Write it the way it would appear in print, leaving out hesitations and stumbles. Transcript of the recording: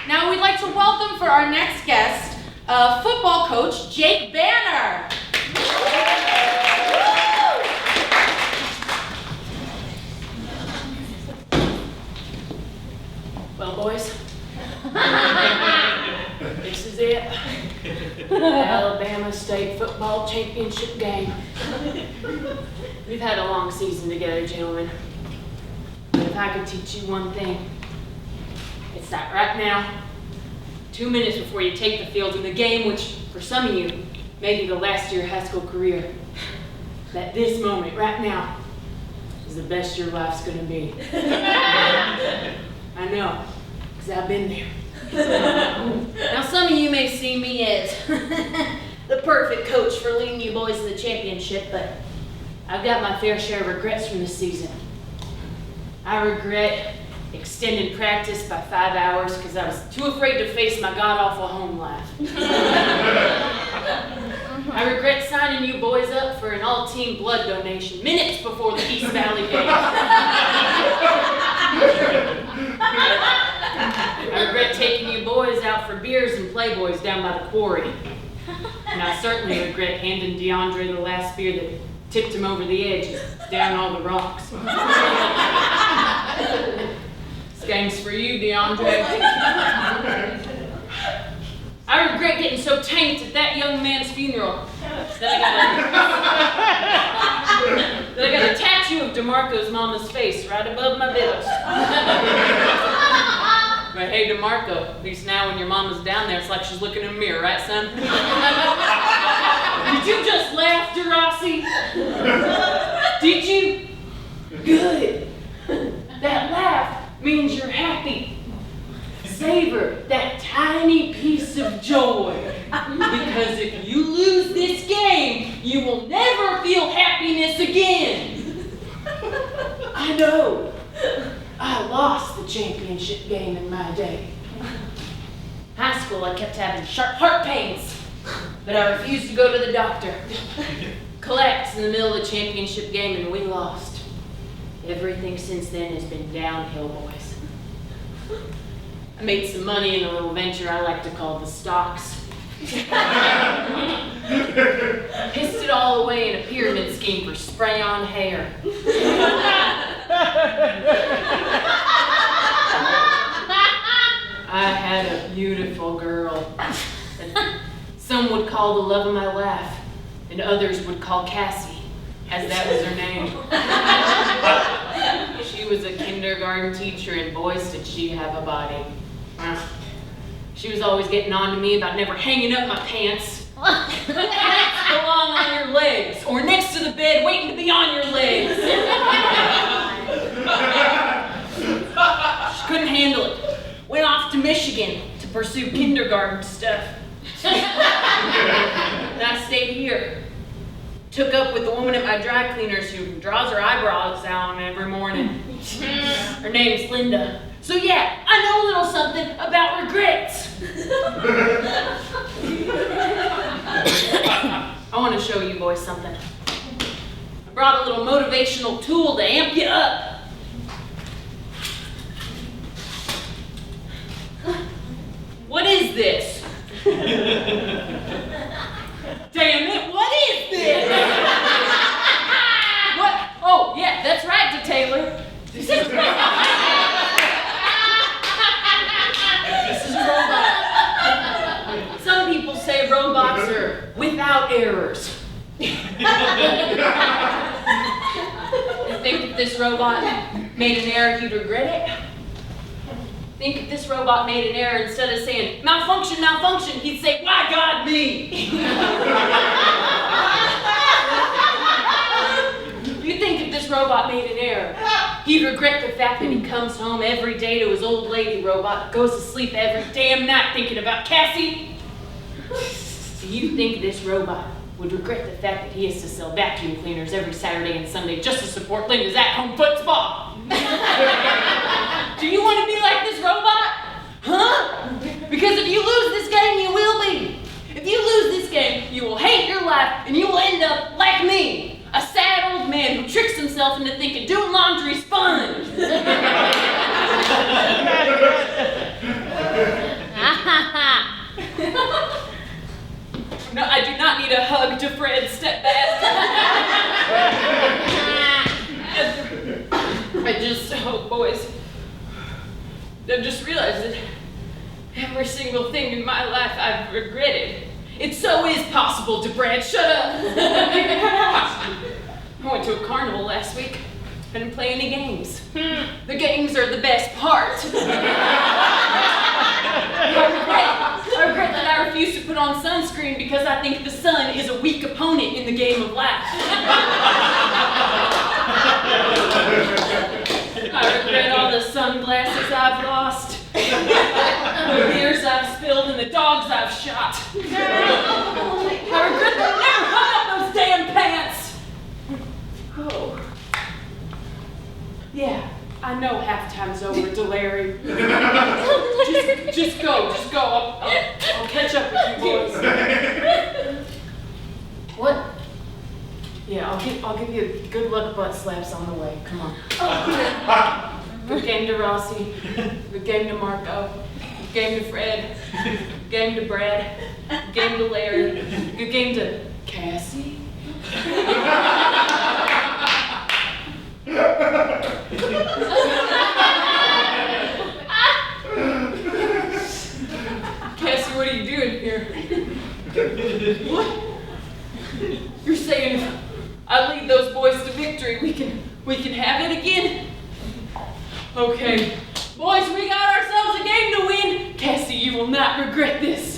Now we'd like to welcome for our next guest, football coach Jake Banner. Well, boys, this is it. The Alabama State Football Championship game. We've had a long season together, gentlemen. But if I could teach you one thing, it's that right now, 2 minutes before you take the field in the game, which for some of you may be the last of your high school career, that this moment right now is the best your life's gonna be. I know, because I've been there. Now some of you may see me as the perfect coach for leading you boys to the championship, but I've got my fair share of regrets from this season. I regret extending practice by 5 hours because I was too afraid to face my god-awful home life. I regret signing you boys up for an all-team blood donation minutes before the East Valley game. I regret taking you boys out for beers and Playboys down by the quarry. And I certainly regret handing DeAndre the last beer that tipped him over the edge down all the rocks. This game's for you, DeAndre. I regret getting so tanked at that young man's funeral that I got a tattoo of DeMarco's mama's face right above my biddles. But hey, DeMarco, at least now when your mama's down there, it's like she's looking in a mirror, right, son? Did you just laugh, DeRossi? Did you? Good. That laugh means you're happy. Savor that tiny piece of joy. Because if you lose this game, you will never feel happiness again. I know. I lost the championship game in my day. High school, I kept having sharp heart pains, but I refused to go to the doctor. Collapsed in the middle of the championship game and we lost. Everything since then has been downhill, boys. I made some money in a little venture I like to call the stocks. Pissed it all away in a pyramid scheme for spray-on hair. I had a beautiful girl. Some would call the love of my life, and others would call Cassie, as that was her name. She was a kindergarten teacher, and boys, did she have a body. She was always getting on to me about never hanging up my pants. Pants belong on your legs, or next to the bed waiting to be on your legs. She couldn't handle it. Went off to Michigan to pursue kindergarten stuff. And I stayed here. Took up with the woman at my dry cleaners who draws her eyebrows out every morning. Her name's Linda. So yeah, I know a little something about regrets. I want to show you boys something. I brought a little motivational tool to amp you up. What is this? Damn it, what is this? What? Oh, yeah, that's right, Taylor. This is a robot. Some people say robots are without errors. You think if this robot made an error, you'd regret it? Think if this robot made an error, instead of saying, malfunction, malfunction, he'd say, why God, me? You think if this robot made an error, he'd regret the fact that he comes home every day to his old lady robot, goes to sleep every damn night thinking about Cassie? Do you think this robot would regret the fact that he has to sell vacuum cleaners every Saturday and Sunday just to support Linda's at-home foot spa? Do you want to be like this robot? Huh? Because if you lose this game, you will be. If you lose this game, you will hate your life and you will end up like me, a sad old man who tricks himself into thinking doing laundry is fun. to Fred, step back. Oh, boys, I've just realized that every single thing in my life I've regretted. It so is possible to Brad. Shut up. I went to a carnival last week. I didn't play any games. The games are the best part. I regret that I refuse to put on sunscreen because I think the sun is a weak opponent in the game of life. I regret all the sunglasses I've lost, the beers I've spilled, and the dogs I've shot. I regret that I never hung up those damn pants. Oh. Yeah, I know halftime's over, Delary. Just go. I'll catch up with you boys. What? Yeah, I'll give you good luck butt slaps on the way. Come on. Good game to Rossi. Good game to Marco. Good game to Fred. Good game to Brad. Good game to Larry. Good game to Cassie. Cassie, what are you doing here? What? You're saying if I lead those boys to victory, we can have it again? Okay. Boys, we got ourselves a game to win. Cassie, you will not regret this.